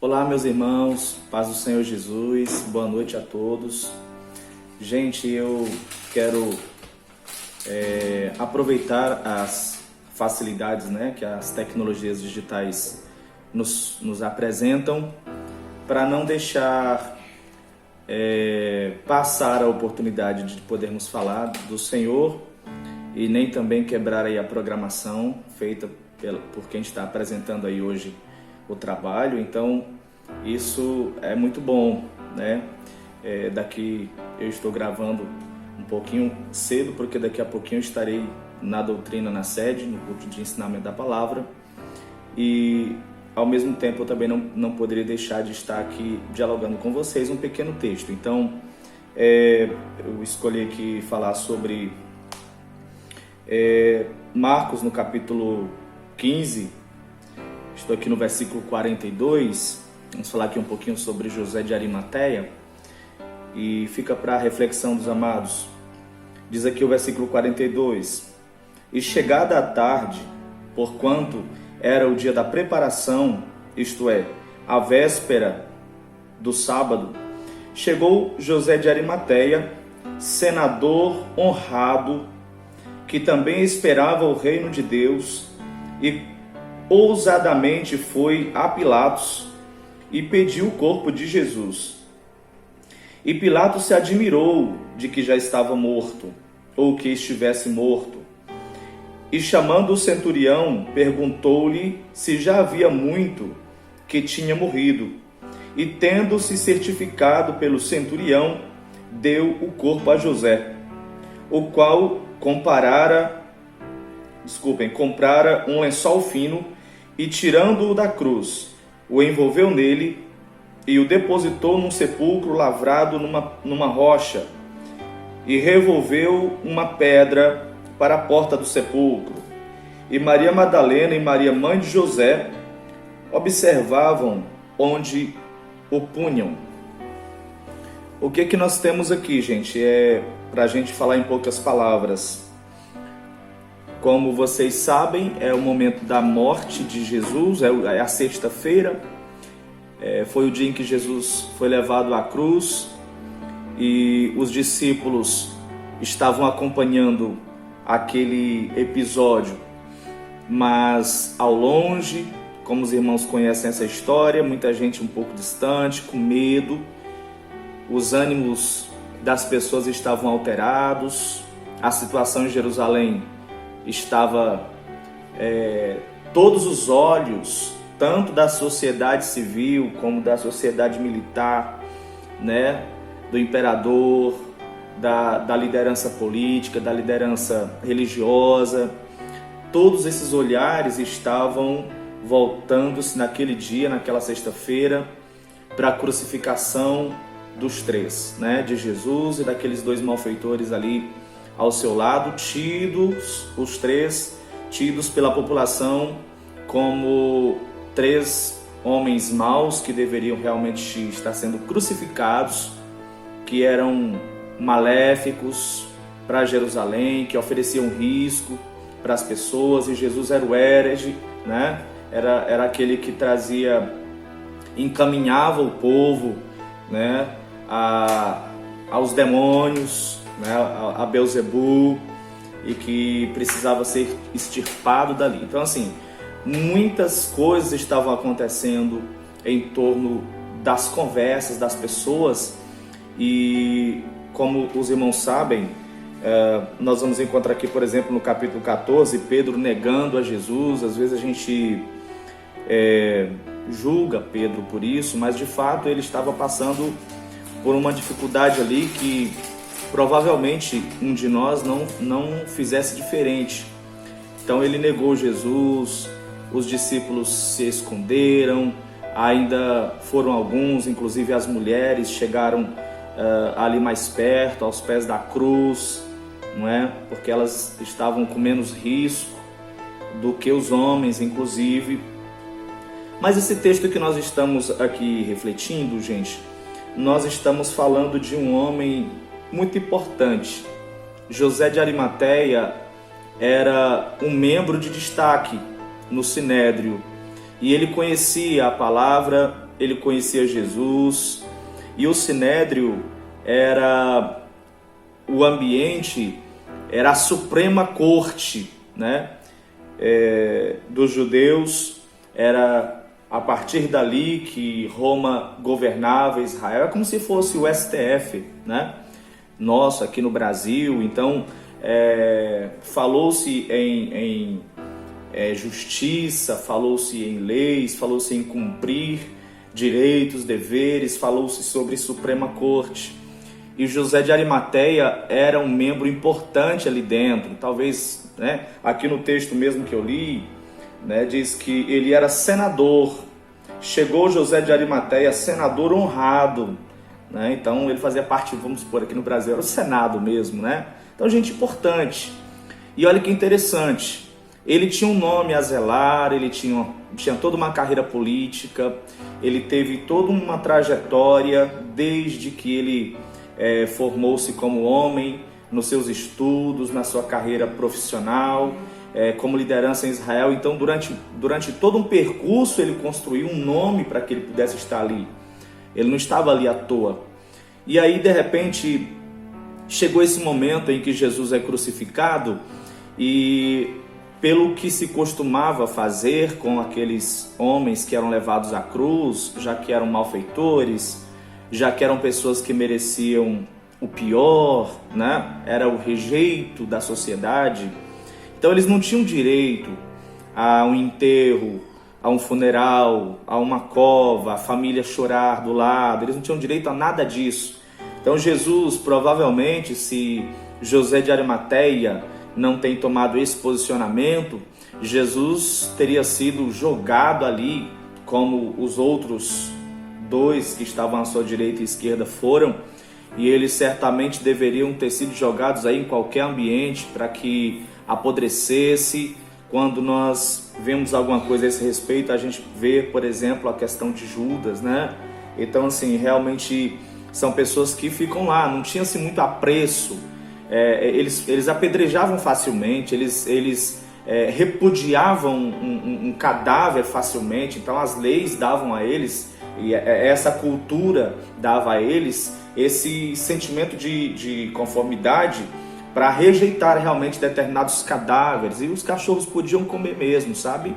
Olá, meus irmãos, paz do Senhor Jesus, boa noite a todos. Gente, eu quero aproveitar as facilidades, que as tecnologias digitais nos apresentam para não deixar passar a oportunidade de podermos falar do Senhor e nem também quebrar aí a programação feita por quem está apresentando aí hoje o trabalho. Então isso é muito bom, né? Daqui eu estou gravando um pouquinho cedo, porque daqui a pouquinho eu estarei na doutrina na sede, no culto de ensinamento da palavra, e ao mesmo tempo eu também não poderia deixar de estar aqui dialogando com vocês um pequeno texto. Então eu escolhi aqui falar sobre Marcos, no capítulo 15, estou aqui no versículo 42, vamos falar aqui um pouquinho sobre José de Arimateia, e fica para a reflexão dos amados. Diz aqui o versículo 42, e chegada a tarde, porquanto era o dia da preparação, isto é, a véspera do sábado, chegou José de Arimateia, senador honrado, que também esperava o reino de Deus, e ousadamente foi a Pilatos e pediu o corpo de Jesus. E Pilatos se admirou de que já estava morto, ou que estivesse morto. E chamando o centurião, perguntou-lhe se já havia muito que tinha morrido. E tendo-se certificado pelo centurião, deu o corpo a José, o qual comprara um lençol fino e, tirando-o da cruz, o envolveu nele e o depositou num sepulcro lavrado numa rocha, e revolveu uma pedra para a porta do sepulcro. E Maria Madalena e Maria, mãe de José, observavam onde o punham. O que nós temos aqui, gente? Para a gente falar em poucas palavras. Como vocês sabem, é o momento da morte de Jesus, é a sexta-feira, foi o dia em que Jesus foi levado à cruz, e os discípulos estavam acompanhando aquele episódio, mas ao longe, como os irmãos conhecem essa história, muita gente um pouco distante, com medo, os ânimos das pessoas estavam alterados, a situação em Jerusalém estava, todos os olhos, tanto da sociedade civil como da sociedade militar, do imperador, da liderança política, da liderança religiosa, todos esses olhares estavam voltando-se naquele dia, naquela sexta-feira, para a crucificação dos três, de Jesus e daqueles dois malfeitores ali ao seu lado, os três tidos pela população como três homens maus que deveriam realmente estar sendo crucificados, que eram maléficos para Jerusalém, que ofereciam risco para as pessoas, e Jesus era o herege, era aquele que encaminhava o povo, aos demônios, a Belzebu, e que precisava ser extirpado dali. Então, assim, muitas coisas estavam acontecendo em torno das conversas das pessoas, e como os irmãos sabem, nós vamos encontrar aqui, por exemplo, no capítulo 14, Pedro negando a Jesus. Às vezes a gente julga Pedro por isso, mas de fato ele estava passando por uma dificuldade ali que provavelmente um de nós não fizesse diferente. Então ele negou Jesus, os discípulos se esconderam, ainda foram alguns, inclusive as mulheres, chegaram ali mais perto, aos pés da cruz, porque elas estavam com menos risco do que os homens, inclusive. Mas esse texto que nós estamos aqui refletindo, gente, nós estamos falando de um homem muito importante. José de Arimateia era um membro de destaque no Sinédrio, e ele conhecia a palavra, ele conhecia Jesus, e o Sinédrio era o ambiente, era a suprema corte, né, dos judeus. Era a partir dali que Roma governava Israel. É como se fosse o STF, né, nosso aqui no Brasil. Então falou-se em justiça, falou-se em leis, falou-se em cumprir direitos, deveres, falou-se sobre Suprema Corte. E José de Arimateia era um membro importante ali dentro. Talvez, né, aqui no texto mesmo que eu li, né, diz que ele era senador. Chegou José de Arimateia, senador honrado, né? Então ele fazia parte, vamos supor, aqui no Brasil era o Senado mesmo, né? Então, gente importante. E olha que interessante, ele tinha um nome a zelar, ele tinha toda uma carreira política, ele teve toda uma trajetória desde que ele formou-se como homem, nos seus estudos, na sua carreira profissional, como liderança em Israel. Então, durante todo um percurso, ele construiu um nome para que ele pudesse estar ali. Ele não estava ali à toa. E aí, de repente, chegou esse momento em que Jesus é crucificado, e pelo que se costumava fazer com aqueles homens que eram levados à cruz, já que eram malfeitores, já que eram pessoas que mereciam o pior, né? Era o rejeito da sociedade. Então eles não tinham direito a um enterro, a um funeral, a uma cova, a família chorar do lado. Eles não tinham direito a nada disso. Então Jesus, provavelmente, se José de Arimateia não tem tomado esse posicionamento, Jesus teria sido jogado ali, como os outros dois que estavam à sua direita e esquerda foram, e eles certamente deveriam ter sido jogados aí em qualquer ambiente para que apodrecesse. Quando nós vemos alguma coisa a esse respeito, a gente vê, por exemplo, a questão de Judas, né? Então, assim, realmente são pessoas que ficam lá, não tinha assim muito apreço. Eles apedrejavam facilmente, eles repudiavam um cadáver facilmente. Então as leis davam a eles, e essa cultura dava a eles esse sentimento de conformidade para rejeitar realmente determinados cadáveres. E os cachorros podiam comer mesmo, sabe?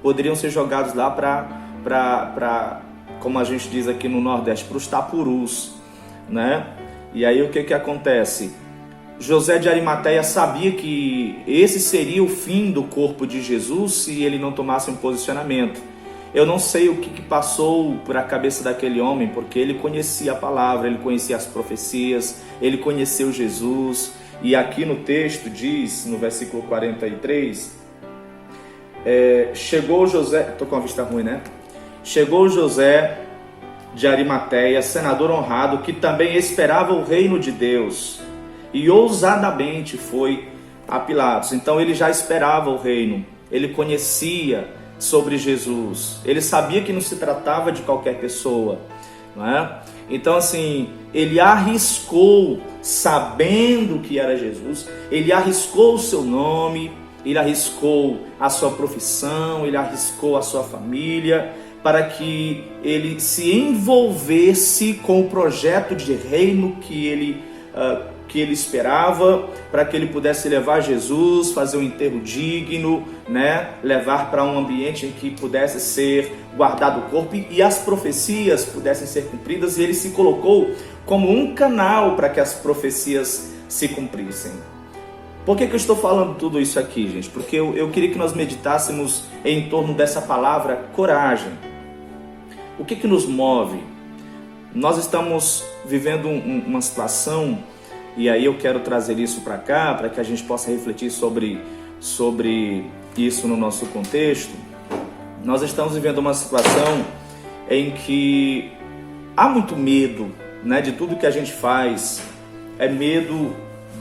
Poderiam ser jogados lá para, como a gente diz aqui no Nordeste, para os tapurus, né? E aí o que acontece? José de Arimateia sabia que esse seria o fim do corpo de Jesus se ele não tomasse um posicionamento. Eu não sei o que passou por a cabeça daquele homem, porque ele conhecia a palavra, ele conhecia as profecias, ele conheceu Jesus. E aqui no texto diz, no versículo 43, chegou José... Estou com a vista ruim, né? Chegou José de Arimateia, senador honrado, que também esperava o reino de Deus, e ousadamente foi a Pilatos. Então ele já esperava o reino, ele conhecia sobre Jesus, ele sabia que não se tratava de qualquer pessoa, não é? Então assim, ele arriscou, sabendo que era Jesus, ele arriscou o seu nome, ele arriscou a sua profissão, ele arriscou a sua família, para que ele se envolvesse com o projeto de reino que ele esperava, para que ele pudesse levar Jesus, fazer um enterro digno, né? Levar para um ambiente em que pudesse ser guardado o corpo e as profecias pudessem ser cumpridas, e ele se colocou como um canal para que as profecias se cumprissem. Por que eu estou falando tudo isso aqui, gente? Porque eu queria que nós meditássemos em torno dessa palavra coragem. O que nos move? Nós estamos vivendo uma situação, e aí eu quero trazer isso para cá, para que a gente possa refletir sobre isso no nosso contexto. Nós estamos vivendo uma situação em que há muito medo, né, de tudo que a gente faz. É medo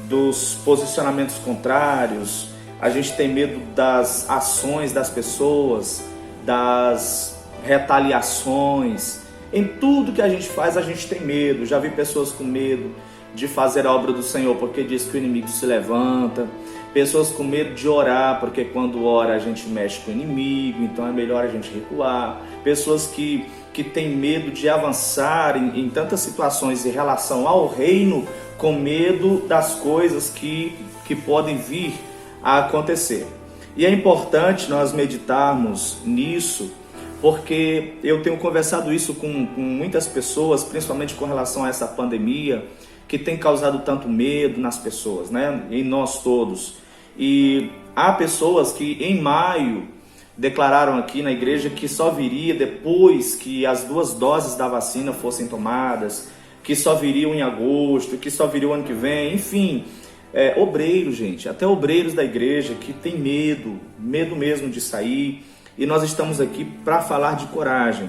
dos posicionamentos contrários, a gente tem medo das ações das pessoas, das retaliações. Em tudo que a gente faz, a gente tem medo. Já vi pessoas com medo de fazer a obra do Senhor, porque diz que o inimigo se levanta. Pessoas com medo de orar, porque quando ora a gente mexe com o inimigo, então é melhor a gente recuar. Pessoas que que tem medo de avançar em tantas situações em relação ao reino, com medo das coisas que podem vir a acontecer. E é importante nós meditarmos nisso, porque eu tenho conversado isso com muitas pessoas, principalmente com relação a essa pandemia, que tem causado tanto medo nas pessoas, né? Em nós todos. E há pessoas que em maio declararam aqui na igreja que só viria depois que as 2 doses da vacina fossem tomadas, que só viriam em agosto, que só viriam ano que vem, enfim. Obreiros, gente, até obreiros da igreja que tem medo mesmo de sair, e nós estamos aqui para falar de coragem,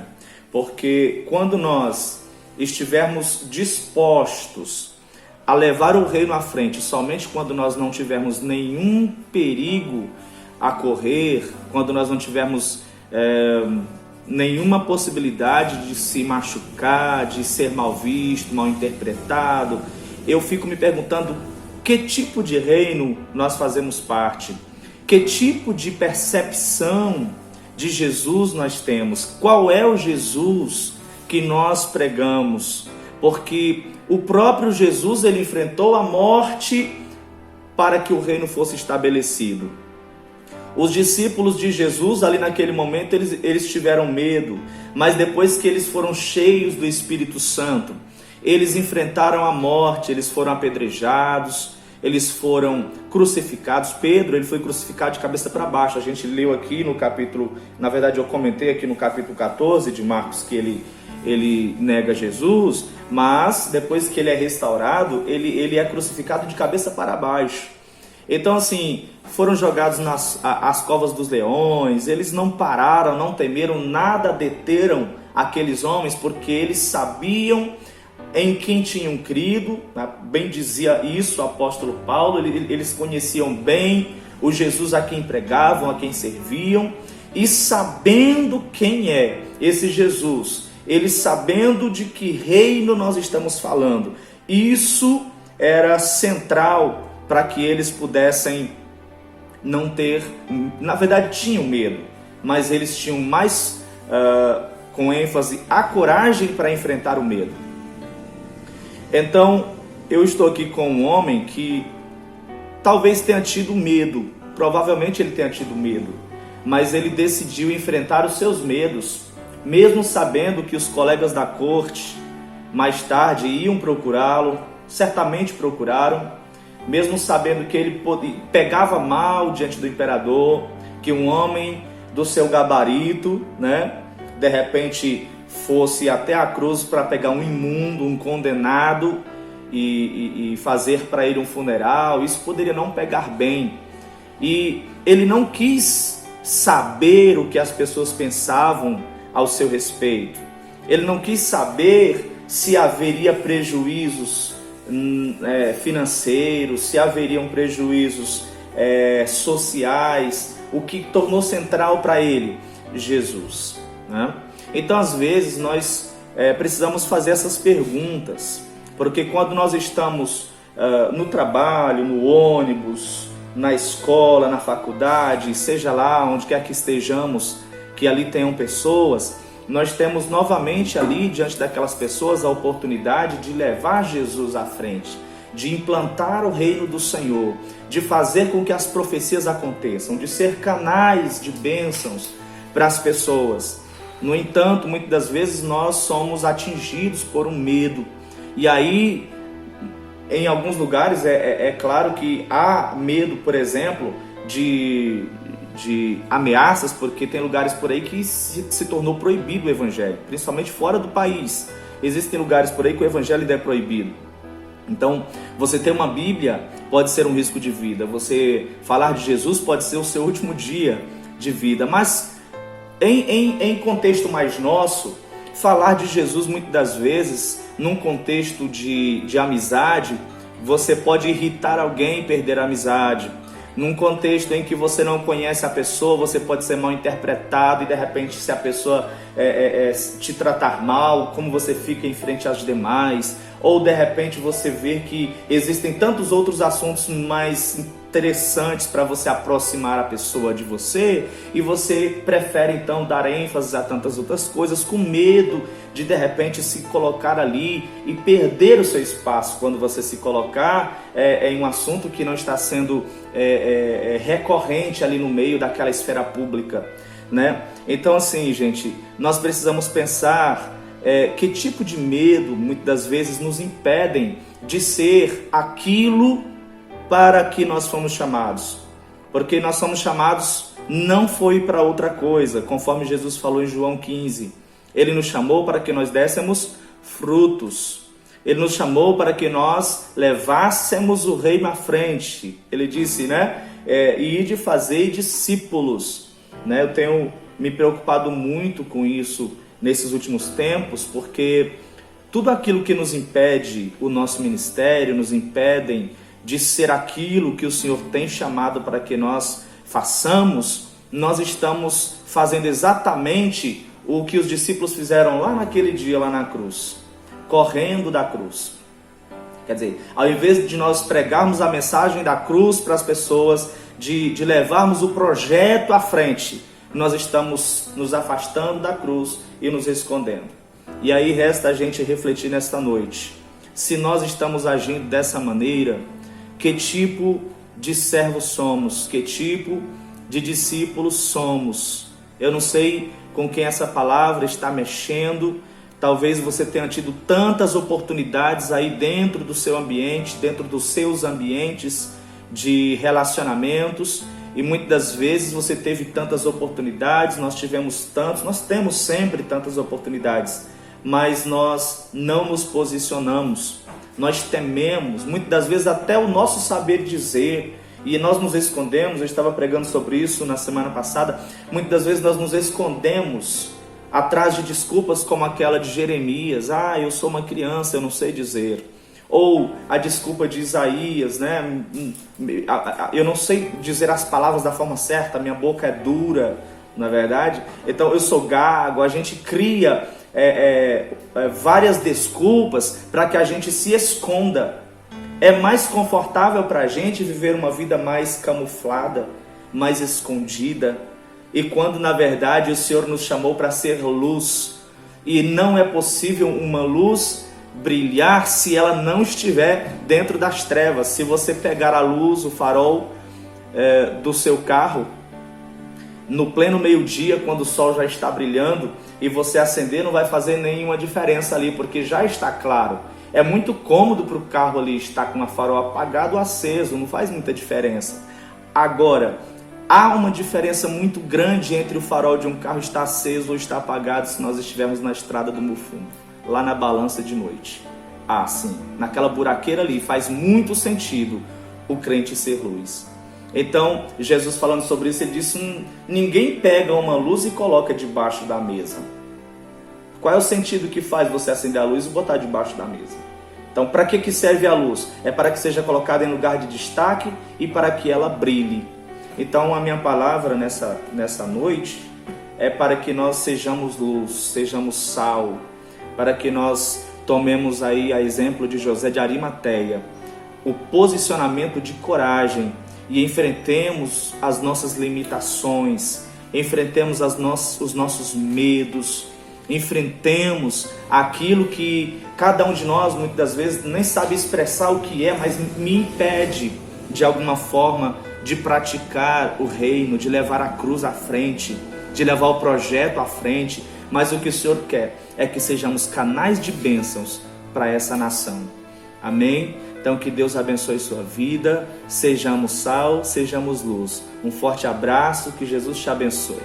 porque quando nós estivermos dispostos a levar o reino à frente, somente quando nós não tivermos nenhum perigo a correr, quando nós não tivermos nenhuma possibilidade de se machucar, de ser mal visto, mal interpretado, eu fico me perguntando que tipo de reino nós fazemos parte, que tipo de percepção de Jesus nós temos, qual é o Jesus que nós pregamos, porque o próprio Jesus, ele enfrentou a morte para que o reino fosse estabelecido. Os discípulos de Jesus, ali naquele momento, eles tiveram medo, mas depois que eles foram cheios do Espírito Santo, eles enfrentaram a morte, eles foram apedrejados, eles foram crucificados. Pedro, ele foi crucificado de cabeça para baixo. A gente leu aqui no capítulo, na verdade eu comentei aqui no capítulo 14 de Marcos que ele nega Jesus, mas depois que ele é restaurado, ele é crucificado de cabeça para baixo. Então assim, foram jogados nas covas dos leões, eles não pararam, não temeram, nada deteram aqueles homens, porque eles sabiam em quem tinham crido, bem dizia isso o apóstolo Paulo, eles conheciam bem o Jesus a quem pregavam, a quem serviam, e sabendo quem é esse Jesus, eles sabendo de que reino nós estamos falando, isso era central para que eles pudessem não ter, na verdade tinham medo, mas eles tinham mais, com ênfase, a coragem para enfrentar o medo. Então, eu estou aqui com um homem que talvez tenha tido medo, provavelmente ele tenha tido medo, mas ele decidiu enfrentar os seus medos, mesmo sabendo que os colegas da corte mais tarde iam procurá-lo, certamente procuraram, mesmo sabendo que ele pegava mal diante do imperador, que um homem do seu gabarito, né, de repente fosse até a cruz para pegar um imundo, um condenado e fazer para ele um funeral, isso poderia não pegar bem. E ele não quis saber o que as pessoas pensavam ao seu respeito. Ele não quis saber se haveria prejuízos financeiros, se haveriam prejuízos sociais. O que tornou central para ele? Jesus, né? Então, às vezes, nós precisamos fazer essas perguntas, porque quando nós estamos no trabalho, no ônibus, na escola, na faculdade, seja lá onde quer que estejamos, que ali tenham pessoas, nós temos novamente ali, diante daquelas pessoas, a oportunidade de levar Jesus à frente, de implantar o reino do Senhor, de fazer com que as profecias aconteçam, de ser canais de bênçãos para as pessoas. No entanto, muitas das vezes nós somos atingidos por um medo. E aí, em alguns lugares, é claro que há medo, por exemplo, de ameaças, porque tem lugares por aí que se tornou proibido o evangelho, principalmente fora do país. Existem lugares por aí que o evangelho ainda é proibido. Então, você ter uma Bíblia pode ser um risco de vida. Você falar de Jesus pode ser o seu último dia de vida. Mas em contexto mais nosso, falar de Jesus muitas das vezes, num contexto de amizade, você pode irritar alguém e perder a amizade. Num contexto em que você não conhece a pessoa, você pode ser mal interpretado e de repente, se a pessoa te tratar mal, como você fica em frente às demais, ou de repente você vê que existem tantos outros assuntos mais interessantes para você aproximar a pessoa de você, e você prefere então dar ênfase a tantas outras coisas com medo de repente se colocar ali e perder o seu espaço quando você se colocar em um assunto que não está sendo recorrente ali no meio daquela esfera pública, né? Então assim, gente, nós precisamos pensar que tipo de medo muitas das vezes nos impedem de ser aquilo para que nós fomos chamados. Porque nós somos chamados, não foi para outra coisa, conforme Jesus falou em João 15. Ele nos chamou para que nós dessemos frutos. Ele nos chamou para que nós levássemos o reino à frente. Ele disse, né? Ide fazer discípulos. Né? Eu tenho me preocupado muito com isso nesses últimos tempos, porque tudo aquilo que nos impede o nosso ministério, nos impedem de ser aquilo que o Senhor tem chamado para que nós façamos, nós estamos fazendo exatamente o que os discípulos fizeram lá naquele dia, lá na cruz, correndo da cruz. Quer dizer, ao invés de nós pregarmos a mensagem da cruz para as pessoas, de levarmos o projeto à frente, nós estamos nos afastando da cruz e nos escondendo. E aí resta a gente refletir nesta noite. Se nós estamos agindo dessa maneira, que tipo de servos somos? Que tipo de discípulos somos? Eu não sei com quem essa palavra está mexendo. Talvez você tenha tido tantas oportunidades aí dentro do seu ambiente, dentro dos seus ambientes de relacionamentos, e muitas das vezes você teve tantas oportunidades, nós temos sempre tantas oportunidades, mas nós não nos posicionamos, nós tememos, muitas das vezes até o nosso saber dizer, e nós nos escondemos. Eu estava pregando sobre isso na semana passada. Muitas das vezes nós nos escondemos atrás de desculpas como aquela de Jeremias: eu sou uma criança, eu não sei dizer. Ou a desculpa de Isaías, né? Eu não sei dizer as palavras da forma certa, minha boca é dura, não é verdade? Então eu sou gago. A gente cria várias desculpas para que a gente se esconda. É mais confortável para a gente viver uma vida mais camuflada, mais escondida. E quando na verdade o Senhor nos chamou para ser luz, e não é possível uma luz brilhar se ela não estiver dentro das trevas. Se você pegar a luz, o farol do seu carro no pleno meio-dia, quando o sol já está brilhando, e você acender, não vai fazer nenhuma diferença ali, porque já está claro. É muito cômodo para o carro ali estar com o farol apagado ou aceso, não faz muita diferença. Agora, há uma diferença muito grande entre o farol de um carro estar aceso ou estar apagado se nós estivermos na estrada do Mufumo, lá na balança de noite. Sim, naquela buraqueira ali faz muito sentido o crente ser luz. Então, Jesus falando sobre isso, ele disse: ninguém pega uma luz e coloca debaixo da mesa. Qual é o sentido que faz você acender a luz e botar debaixo da mesa? Então, para que serve a luz? É para que seja colocada em lugar de destaque e para que ela brilhe. Então, a minha palavra nessa noite é para que nós sejamos luz, sejamos sal, para que nós tomemos aí a exemplo de José de Arimateia, o posicionamento de coragem, e enfrentemos as nossas limitações, enfrentemos os nossos medos, enfrentemos aquilo que cada um de nós muitas das vezes nem sabe expressar o que é, mas me impede de alguma forma de praticar o reino, de levar a cruz à frente, de levar o projeto à frente. Mas o que o Senhor quer é que sejamos canais de bênçãos para essa nação. Amém? Então que Deus abençoe sua vida, sejamos sal, sejamos luz. Um forte abraço, que Jesus te abençoe.